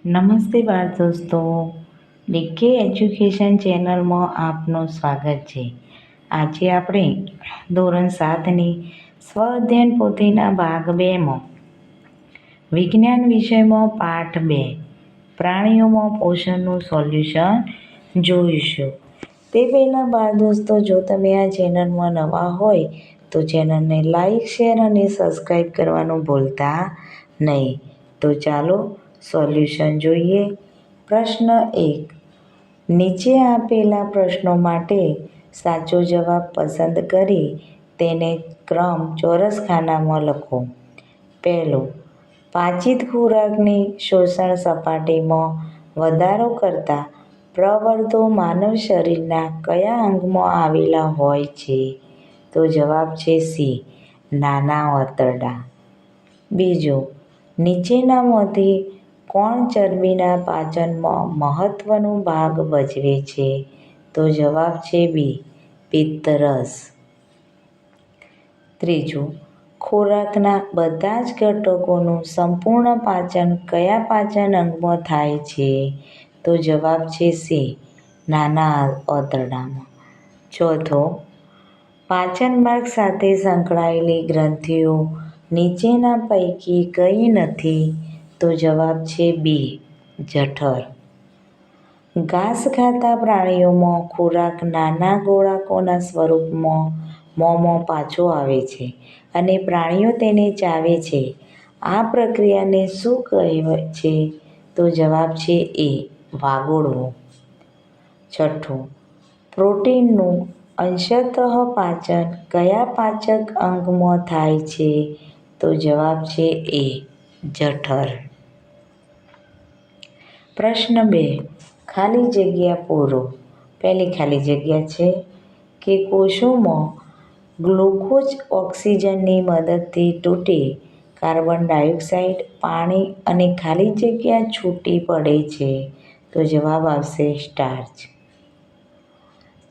નમસ્તે બાળ દોસ્તો, ડીકે એજ્યુકેશન ચેનલમાં આપનું સ્વાગત છે. આજે આપણે ધોરણ 7ની સ્વ-અધ્યયન પોથીના ભાગ 2માં વિજ્ઞાન વિષયમાં પાઠ 2 પ્રાણીઓમાં પોષણનું સોલ્યુશન જોઈશું. તે પહેલાં બાળ દોસ્તો, જો તમે આ ચેનલમાં નવા હોય તો ચેનલને લાઈક, શેર અને સબસ્ક્રાઈબ કરવાનું ભૂલતા નહીં. તો ચાલો સોલ્યુશન જોઈએ. પ્રશ્ન 1. નીચે આપેલા પ્રશ્નો માટે સાચો જવાબ પસંદ કરી તેને ક્રમ ચોરસ ખાનામાં લખો. પહેલો, પાચિત ખોરાકની શોષણ સપાટીમાં વધારો કરતા પ્રવર્ધો માનવ શરીરના કયા અંગમાં આવેલા હોય છે? તો જવાબ છે સી. નાના આંતરડા. બીજો, નીચેનામાંથી કોણ ચરબીના પાચનમાં મહત્વનો ભાગ ભજવે છે? તો જવાબ છે બી. પિત્તરસ. ત્રીજો, ખોરાકના બધા જ ઘટકોનું સંપૂર્ણ પાચન કયા પાચન અંગમાં થાય છે? તો જવાબ છે સી. નાના આંતરડામાં. ચોથો, પાચન માર્ગ સાથે સંકળાયેલી ગ્રંથિઓ નીચેના પૈકી કઈ નથી? તો જવાબ છે બી. જઠર. ઘાસ ખાતા પ્રાણીઓમાં ખોરાક નાના ગોળકોના સ્વરૂપમાં મોંમાં પાછો આવે છે અને પ્રાણીઓ તેને ચાવે છે. આ પ્રક્રિયાને શું કહે છે? તો જવાબ છે એ. વાગોળવું. છઠ્ઠું, પ્રોટીનનું અંશતઃ પાચન કયા પાચક અંગમાં થાય છે? તો જવાબ છે એ. જઠર. પ્રશ્ન 2. ખાલી જગ્યા પૂરો. પહેલી ખાલી જગ્યા છે કે કોષોમાં ગ્લુકોઝ ઓક્સિજનની મદદથી તૂટી કાર્બન ડાયોક્સાઇડ, પાણી અને ખાલી જગ્યા છૂટી પડે છે? તો જવાબ આવશે સ્ટાર્ચ.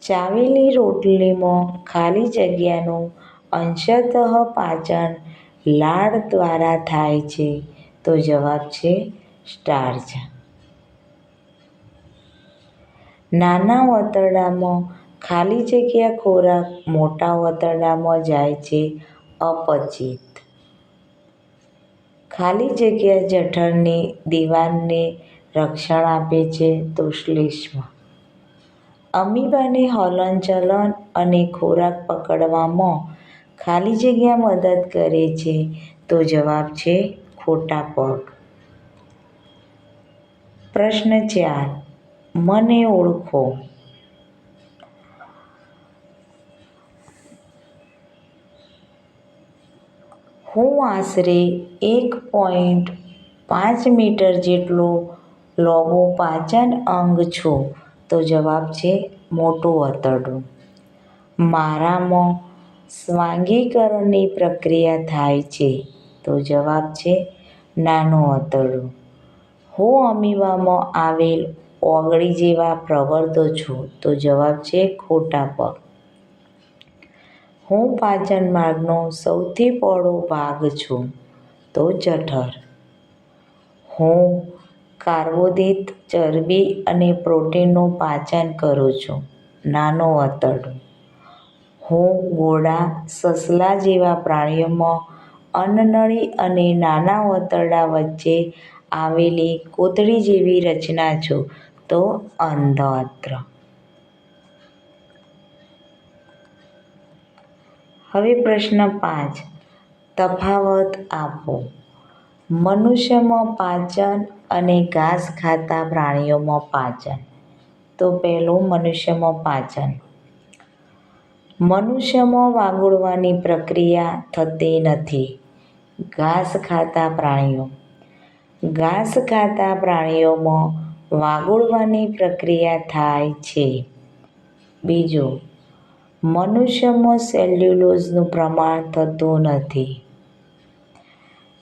ચાવેલી રોટલીમાં ખાલી જગ્યાનું અંશતઃ પાચન લાળ દ્વારા થાય છે? તો જવાબ છે સ્ટાર્ચ. નાના આંતરડામાં ખાલી જગ્યા ખોરાક મોટા આંતરડામાં જાય છે અપચિત. ખાલી જગ્યા જઠરની દિવાલને રક્ષણ આપે છે? તો શ્લેષ્મ. અમીબાને હલનચલન અને ખોરાક પકડવામાં ખાલી જગ્યા મદદ કરે છે? તો જવાબ છે ખોટા પગ. પ્રશ્ન 4. મને ઓળખો. હું આશરે 1.5 મીટર જેટલો લાંબો પાચન અંગ છું? તો જવાબ છે મોટું આંતરડું. મારામાં સ્વાંગીકરણની પ્રક્રિયા થાય છે? તો જવાબ છે નાનું આંતરડું. હું અમીબામાં આવેલ ઓગળી જેવા પ્રવર્ધો છું? તો જવાબ છે ખોટા પગ. હું પાચન માર્ગનો સૌથી પહોળો ભાગ છું? તો જઠર. હું કાર્બોદિત, ચરબી અને પ્રોટીનનું પાચન કરું છું? નાનું આંતરડું. હું ઘોડા, સસલા જેવા પ્રાણીઓમાં અન્નનળી અને નાના આંતરડા વચ્ચે આવેલી કોથળી જેવી રચના છું? તો અંડઆંત્ર. હવે પ્રશ્ન 5. તફાવત આપો. મનુષ્યમાં પાચન અને ઘાસ ખાતા પ્રાણીઓમાં પાચન. તો પહેલું, મનુષ્યમાં પાચન. મનુષ્યમાં વાગોળવાની પ્રક્રિયા થતી નથી. ઘાસ ખાતા પ્રાણીઓ. ઘાસ ખાતા પ્રાણીઓમાં વાગોળવાની પ્રક્રિયા થાય છે. બીજું, મનુષ્યમાં સેલ્યુલોઝનું પ્રમાણ થતું નથી.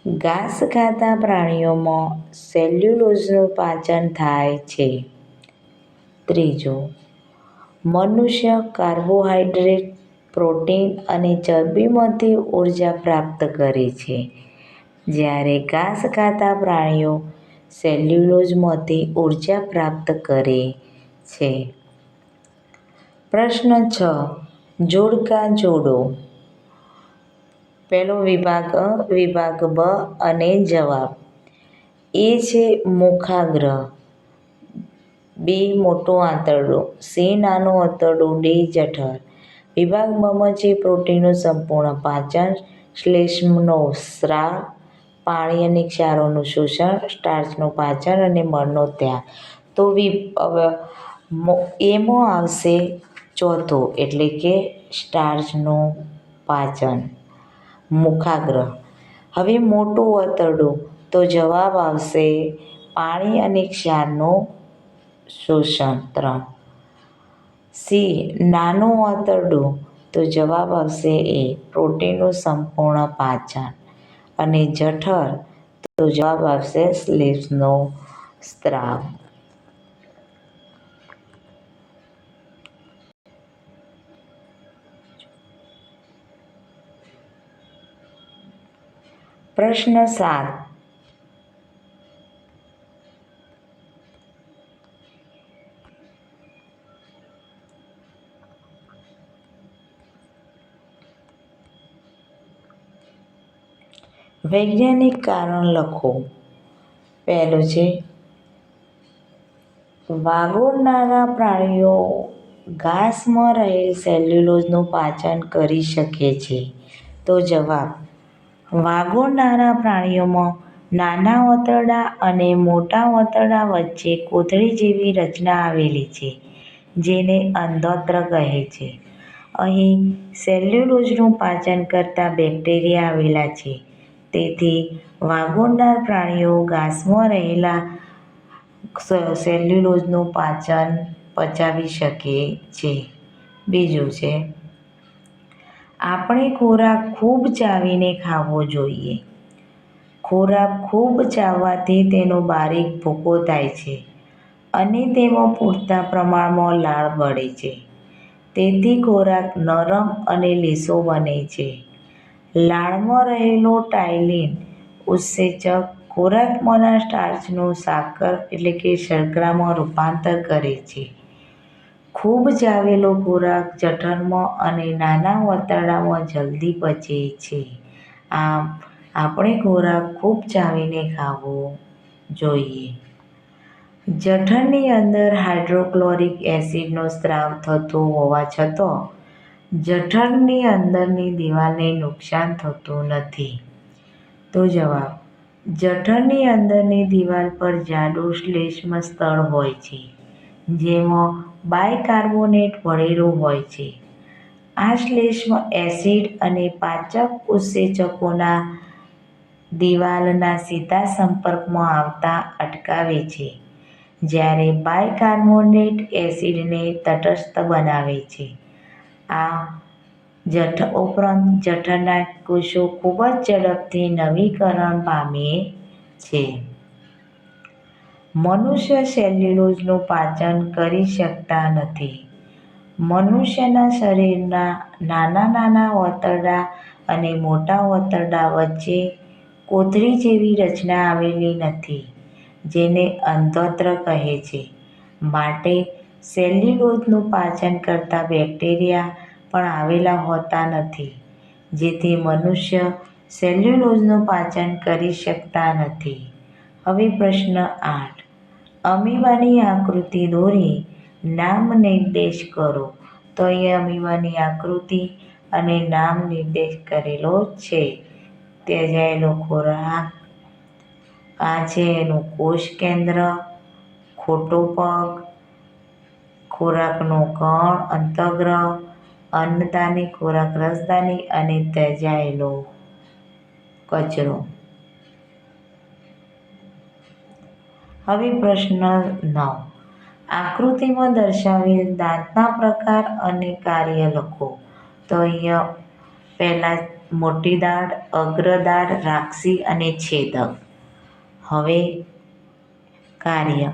ઘાસ ખાતા પ્રાણીઓમાં સેલ્યુલોઝનું પાચન થાય છે. ત્રીજું, મનુષ્ય કાર્બોહાઈડ્રેટ, પ્રોટીન અને ચરબીમાંથી ઉર્જા પ્રાપ્ત કરે છે, જ્યારે ઘાસ ખાતા પ્રાણીઓ સેલ્યુલોઝમાંથી ઉર્જા પ્રાપ્ત કરે છે. પ્રશ્ન 6. જોડકા જોડો. પહેલો વિભાગ અ, વિભાગ બ અને જવાબ. એ છે મુખાગ્ર, બી મોટો આંતરડો, સી નાનો આંતરડો, ડી જઠર. વિભાગ બમાં છે પ્રોટીનનું સંપૂર્ણ પાચન, શ્લેષ્મનો સ્રાવ, પાણી અને ક્ષારોનું શોષણ, સ્ટાર્ચનું પાચન અને મળનો ત્યાગ. તો એમાં આવશે ચોથો એટલે કે સ્ટાર્ચનું પાચન, મુખાગ્ર. હવે મોટું આંતરડું, તો જવાબ આવશે પાણી અને ક્ષારનું શોષણ 3. સી નાનું આંતરડું, તો જવાબ આવશે એ પ્રોટીનનું સંપૂર્ણ પાચન. અને જઠર, તો જવાબ આવશે શ્લેષ્મનો સ્રાવ. પ્રશ્ન 7. વૈજ્ઞાનિક કારણ લખો. પહેલું છે વાગોળનારા પ્રાણીઓ ઘાસમાં રહેલ સેલ્યુલોઝનું પાચન કરી શકે છે. તો જવાબ વાગોળનારા પ્રાણીઓમાં નાના આંતરડા અને મોટા આંતરડા વચ્ચે કોથળી જેવી રચના આવેલી છે, જેને અંડોત્તર કહે છે. અહીં સેલ્યુલોઝનું પાચન કરતા બેક્ટેરિયા આવેલા છે. તેથી વાગોળનાર પ્રાણીઓ ઘાસમાં રહેલા સેલ્યુલોઝનું પાચન પચાવી શકે છે. બીજું છે આપણે ખોરાક ખૂબ ચાવીને ખાવો જોઈએ. ખોરાક ખૂબ ચાવવાથી તેનો બારીક ભૂકો થાય છે અને તેમાં પૂરતા પ્રમાણમાં લાળ બળે છે. તેથી ખોરાક નરમ અને લીસો બને છે. લાળમાં રહેલો ટાઇલિન ઉત્સેચક ખોરાકમાંના સ્ટાર્ચનું સાકર એટલે કે શર્કરામાં રૂપાંતર કરે છે. ખૂબ ચાવેલો ખોરાક જઠરમાં અને નાના આંતરડામાં જલ્દી પચે છે. આમ આપણે ખોરાક ખૂબ ચાવીને ખાવો જોઈએ. જઠરની અંદર હાઇડ્રોક્લોરિક એસિડનો સ્રાવ થતો હોવા છતાં જઠરની અંદરની દિવાલને નુકસાન થતું નથી. તો જવાબ જઠરની અંદરની દિવાલ પર જાડું શ્લેષ્મ સ્તર હોય છે, જેમાં બાયકાર્બોનેટ ભળેલું હોય છે. આ શ્લેષ્મ એસિડ અને પાચક ઉત્સેચકોના દિવાલના સીધા સંપર્કમાં આવતા અટકાવે છે, જ્યારે બાયકાર્બોનેટ એસિડને તટસ્થ બનાવે છે. આ ઉપરાંત જઠરના કોષો ખૂબ જ ઝડપથી નવીકરણ પામે છે. મનુષ્ય સેલ્યુલોઝનું પાચન કરી શકતા નથી. મનુષ્યના શરીરના નાના આંતરડા અને મોટા આંતરડા વચ્ચે કોથળી જેવી રચના આવેલી નથી, જેને અંડોત્તર કહે છે. માટે સેલ્યુલોઝનું પાચન કરતા બેક્ટેરિયા પણ આવેલા હોતા નથી, જેથી મનુષ્ય સેલ્યુલોઝનું પાચન કરી શકતા નથી. હવે પ્રશ્ન 8. અમીબાની આકૃતિ દોરી નામ નિર્દેશ કરો. તો અહીં અમીબાની આકૃતિ અને નામ નિર્દેશ કરેલો છે. ત્યજાયેલો ખોરાક, આ છે એનું કોષ કેન્દ્ર, ખોટો પગ, ખોરાકનો કણ, અંતઃગ્રહ, અન્નદાની, ખોરાક રસદાની અને ત્યજાયેલો કચરો. હવે પ્રશ્ન 9. આકૃતિમાં દર્શાવેલ દાંતના પ્રકાર અને કાર્ય લખો. તો અહીંયા પહેલા મોટી દાઢ, અગ્રદાઢ, રાક્ષી અને છેદક. હવે કાર્ય.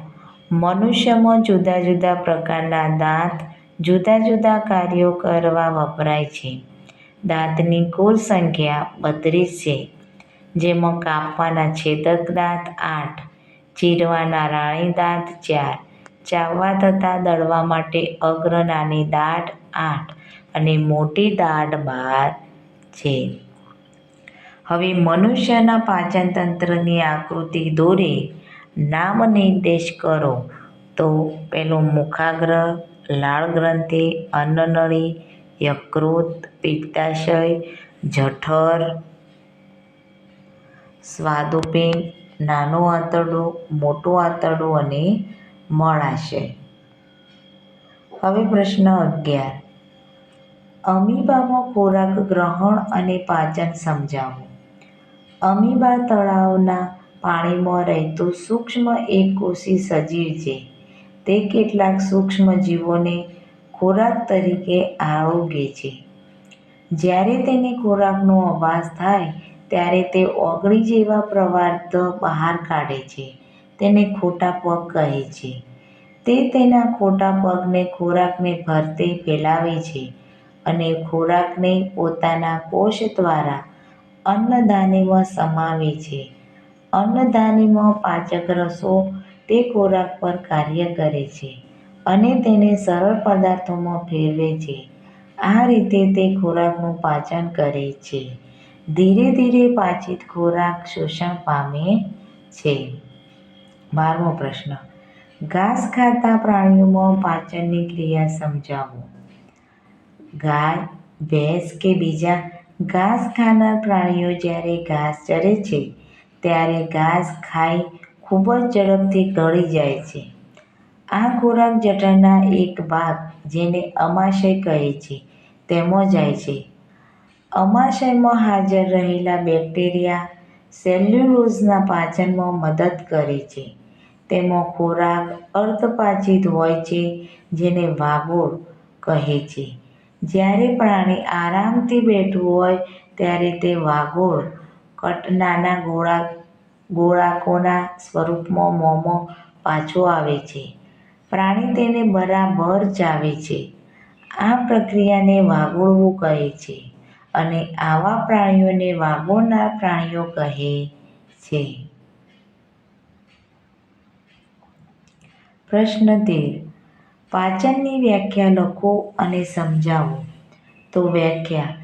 મનુષ્યમાં જુદા જુદા પ્રકારના દાંત જુદા જુદા કાર્યો કરવા વપરાય છે. દાંતની કુલ સંખ્યા 32 છે, જેમાં કાપવાના છેદક દાંત 8, ચીરવાના રાણી દાંત 4, ચાવવા તથા દળવા માટે અગ્ર નાની દાઢ 8 અને મોટી દાઢ 12 છે. હવે મનુષ્યના પાચનતંત્રની આકૃતિ દોરી નામ નિર્દેશ કરો. તો પેલું મુખાગ્ર, લાળગ્રંથિ, અન્નનળી, યકૃત, પિત્તાશય, જઠર, સ્વાદુપિંડ, નાનું આંતરડું, મોટું આંતરડું અને મળાશય. હવે પ્રશ્ન 11. અમીબામાં ખોરાક ગ્રહણ અને પાચન સમજાવો. અમીબા તળાવના પાણીમાં રહેતું સૂક્ષ્મ એકકોષી સજીવ છે. તે કેટલાક સૂક્ષ્મ જીવોને ખોરાક તરીકે આરોગે છે. જ્યારે તેને ખોરાકનો આભાસ થાય ત્યારે તે ઓગળી જેવા પદાર્થ બહાર કાઢે છે. તેને ખોટા પગ કહે છે. તે તેના ખોટા પગને ખોરાકને ફરતે ફેલાવે છે અને ખોરાકને પોતાના કોષ દ્વારા અન્નધાનીમાં સમાવે છે. અન્નધાનીમાં પાચક રસો તે ખોરાક પર કાર્ય કરે છે અને તેને સરળ પદાર્થોમાં ફેરવે છે. આ રીતે તે ખોરાકનું પાચન કરે છે. ધીરે ધીરે પાચિત ખોરાક શોષણ પામે છે. 12મો પ્રશ્ન. ઘાસ ખાતા પ્રાણીઓમાં પાચનની ક્રિયા સમજાવો. ગાય, ભેંસ કે બીજા ઘાસ ખાનાર પ્રાણીઓ જ્યારે ઘાસ ચરે છે ત્યારે ઘાસ ખાઈ ખૂબ જ ઝડપથી ગળી જાય છે. આ ખોરાક જઠરના એક ભાગ, જેને અમાશય કહે છે, તેમાં જાય છે. અમાશયમાં હાજર રહેલા બેક્ટેરિયા સેલ્યુલોઝના પાચનમાં મદદ કરે છે. તેમાં ખોરાક અર્ધપાચિત હોય છે, જેને વાગોળ કહે છે. જ્યારે પ્રાણી આરામથી બેઠું હોય ત્યારે તે વાગોળ નાના ગોળાકોના સ્વરૂપમાં મોંમાં પાછો આવે છે. પ્રાણી તેને બરાબર ચાવે છે. આ પ્રક્રિયાને વાગોળવું કહે છે અને આવા પ્રાણીઓને વાગોળનાર પ્રાણીઓ કહે છે. પ્રશ્ન 13. પાચનની વ્યાખ્યા લખો અને સમજાવો. તો વ્યાખ્યા: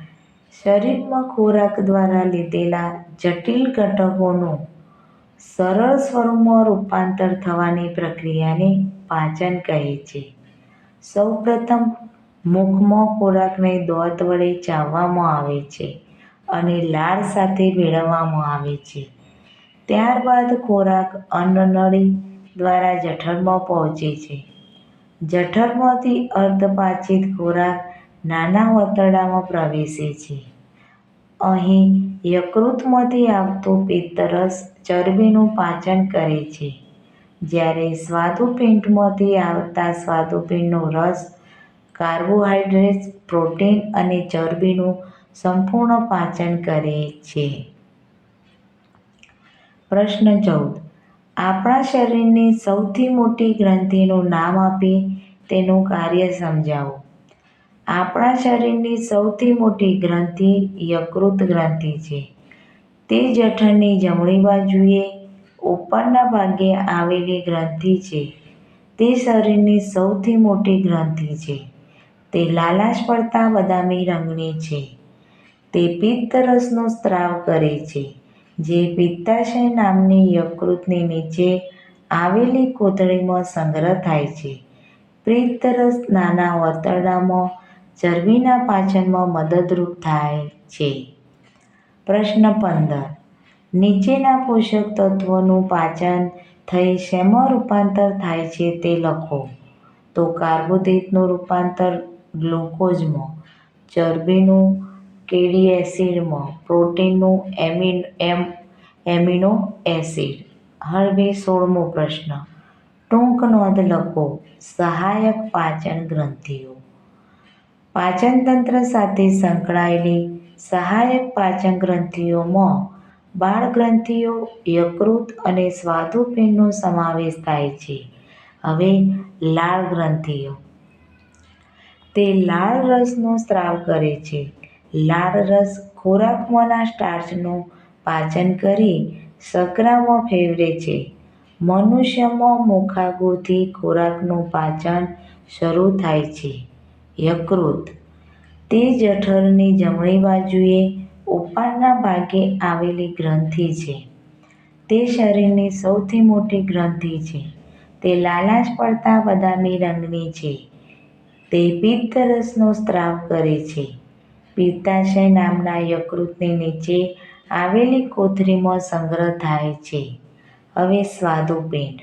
શરીરમાં ખોરાક દ્વારા લીધેલા જટિલ ઘટકોનું સરળ સ્વરૂપમાં રૂપાંતર થવાની પ્રક્રિયાને પાચન કહે છે. સૌપ્રથમ મુખમાં ખોરાકને દાંત વડે ચાવવામાં આવે છે અને લાળ સાથે ભેળવવામાં આવે છે. ત્યારબાદ ખોરાક અન્નનળી દ્વારા જઠરમાં પહોંચે છે. જઠરમાંથી અર્ધપાચિત ખોરાક નાના આંતરડામાં પ્રવેશે છે. અહીં યકૃતમાંથી આવતો પિત્તરસ ચરબીનું પાચન કરે છે, જ્યારે સ્વાદુપિંડમાંથી આવતા સ્વાદુપિંડનો રસ કાર્બોહાઈડ્રેટ્સ, પ્રોટીન અને ચરબીનું સંપૂર્ણ પાચન કરે છે. પ્રશ્ન 14. આપણા શરીરની સૌથી મોટી ગ્રંથિનું નામ આપી તેનું કાર્ય સમજાવો. આપણા શરીરની સૌથી મોટી ગ્રંથિ યકૃત ગ્રંથિ છે. તે જઠરની જમણી બાજુએ ઉપરના ભાગે આવેલી ગ્રંથિ છે. તે શરીરની સૌથી મોટી ગ્રંથિ છે. તે લાલાશ પડતા બદામી રંગની છે. તે પિત્તરસનો સ્ત્રાવ કરે છે, જે પિત્તાશય નામની યકૃતની નીચે આવેલી કોથળીમાં સંગ્રહ થાય છે. પિત્તરસ નાના આંતરડામાં ચરબીના પાચનમાં મદદરૂપ થાય છે. પ્રશ્ન 15. નીચેના પોષક તત્વોનું પાચન થઈ શેમાં રૂપાંતર થાય છે તે લખો. તો કાર્બોદિતનું રૂપાંતર ગ્લુકોઝમાં, ચરબીનું કેડી એસિડમાં, પ્રોટીનનું એમિનો એસિડ. હવે 16મો પ્રશ્ન. ટૂંક નોંધ લખો. સહાયક પાચન ગ્રંથિઓ. પાચનતંત્ર સાથે સંકળાયેલી સહાયક પાચન ગ્રંથિઓમાં બાળગ્રંથિઓ, યકૃત અને સ્વાદુપિંડનો સમાવેશ થાય છે. હવે લાળ ગ્રંથિઓ. તે લાળ રસનો સ્ત્રાવ કરે છે. લાળ રસ ખોરાકમાંના સ્ટાર્ચનું પાચન કરી શર્કરામાં ફેરવે છે. મનુષ્યમાં મુખાગ્રથી ખોરાકનું પાચન શરૂ થાય છે. યકૃત તે જઠરની જમણી બાજુએ ઉપરના ભાગે આવેલી ગ્રંથિ છે. તે શરીરની સૌથી મોટી ગ્રંથિ છે. તે લાલાશ પડતા બદામી રંગની છે. તે પિત્તરસનો સ્ત્રાવ કરે છે. પિત્તાશય નામના યકૃતની નીચે આવેલી કોથળીમાં સંગ્રહ થાય છે. હવે સ્વાદુપિંડ.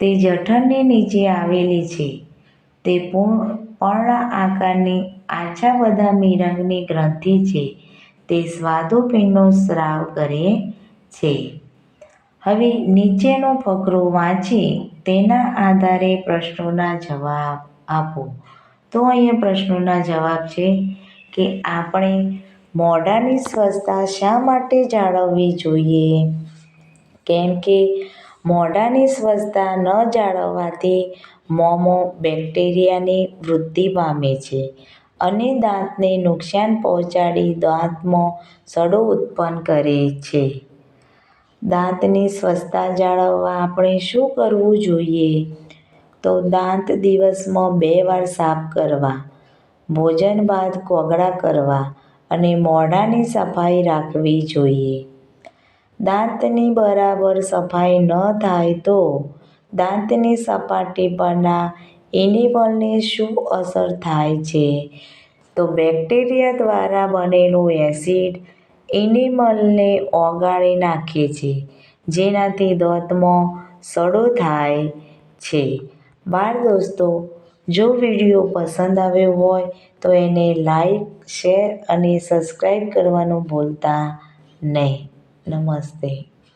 તે જઠરની નીચે આવેલી છે. તે પર્ણ આકારની આછા બદામી રંગની ગ્રંથિ છે. તે સ્વાદુપિંડનો સ્ત્રાવ કરે છે. હવે નીચેનો ફકરો વાંચી તેના આધારે પ્રશ્નોના જવાબ આપો. તો અહીંયા પ્રશ્નોના જવાબ છે કે આપણે મોઢાની સ્વચ્છતા શા માટે જાળવવી જોઈએ? કેમ કે મોઢાની સ્વચ્છતા ન જાળવવાથી મોંમાં બેક્ટેરિયાની વૃદ્ધિ પામે છે અને દાંતને નુકસાન પહોંચાડી દાંતમાં સડો ઉત્પન્ન કરે છે. દાંતની સ્વચ્છતા જાળવવા આપણે શું કરવું જોઈએ? તો દાંત દિવસમાં 2 વાર સાફ કરવા, ભોજન બાદ કોગળા કરવા અને મોઢાની સફાઈ રાખવી જોઈએ. દાંતની બરાબર સફાઈ ન થાય તો દાંતની સપાટી પરના ઇનેમલને શું અસર થાય છે? તો બેક્ટેરિયા દ્વારા બનેલું એસિડ ઇનેમલને ઓગાળી નાખે છે, જેનાથી દાંતમાં સડો થાય છે. બાળ દોસ્તો, જો વિડીયો પસંદ આવ્યો હોય તો એને લાઈક, શેર અને સબસ્ક્રાઈબ કરવાનું ભૂલતા નહીં. નમસ્તે.